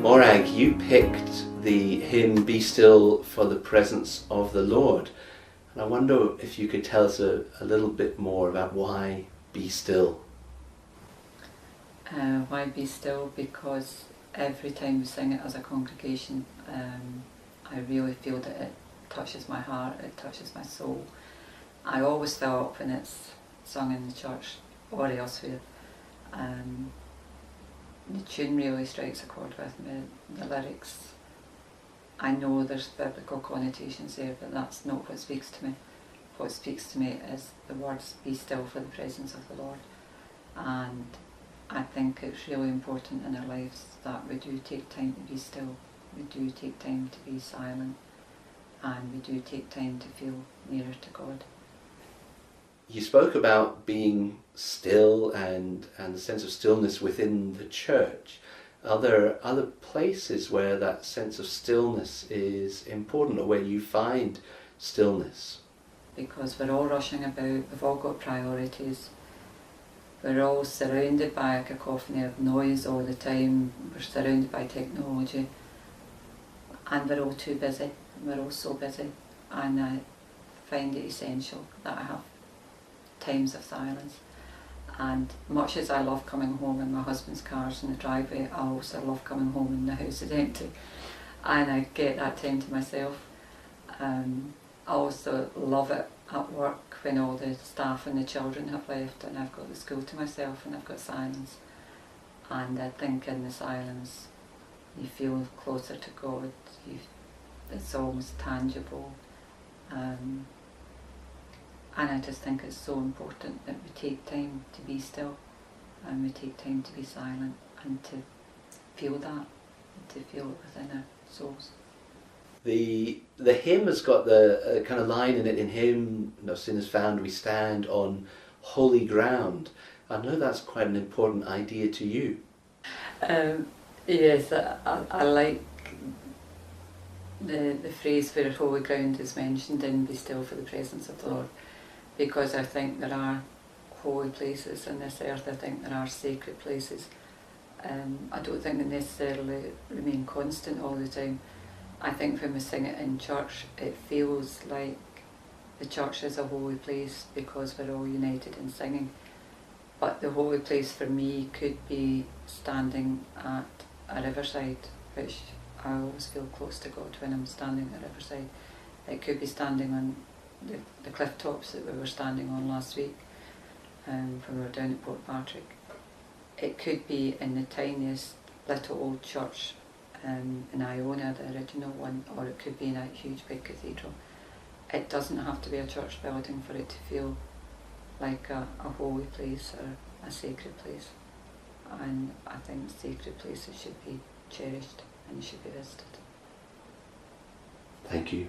Morag, you picked the hymn Be Still for the Presence of the Lord. And I wonder if you could tell us a little bit more about why Be Still. Why Be Still? Because every time we sing it as a congregation, I really feel that it touches my heart, it touches my soul. I always feel up when it's sung in the church or elsewhere. The tune really strikes a chord with me. The lyrics, I know there's biblical connotations there, but that's not what speaks to me. What speaks to me is the words, be still for the presence of the Lord. And I think it's really important in our lives that we do take time to be still. We do take time to be silent. And we do take time to feel nearer to God. You spoke about being still and the sense of stillness within the church. Are there other places where that sense of stillness is important, or where you find stillness? Because we're all rushing about, we've all got priorities. We're all surrounded by a cacophony of noise all the time. We're surrounded by technology. And we're all too busy. We're all so busy. And I find it essential that I have times of silence. And much as I love coming home in my husband's car's in the driveway, I also love coming home and the house is empty, and I get that time to myself. I also love it at work when all the staff and the children have left and I've got the school to myself and I've got silence. And I think in the silence you feel closer to God, it's almost tangible. And I just think it's so important that we take time to be still and we take time to be silent and to feel that, to feel it within our souls. The hymn has got the kind of line in it, in him, no sin is found, we stand on holy ground. I know that's quite an important idea to you. Yes, I like the phrase where holy ground is mentioned in Be Still for the Presence of the Lord, because I think there are holy places on this earth. I think there are sacred places. I don't think they necessarily remain constant all the time. I think when we sing it in church, it feels like the church is a holy place because we're all united in singing. But the holy place for me could be standing at a riverside, which I always feel close to God when I'm standing at a riverside. It could be standing on the cliff tops that we were standing on last week when we were down at Patrick. It could be in the tiniest little old church in Iona, the original one, or it could be in a huge big cathedral. It doesn't have to be a church building for it to feel like a holy place or a sacred place. And I think sacred places should be cherished and should be visited. Thank you.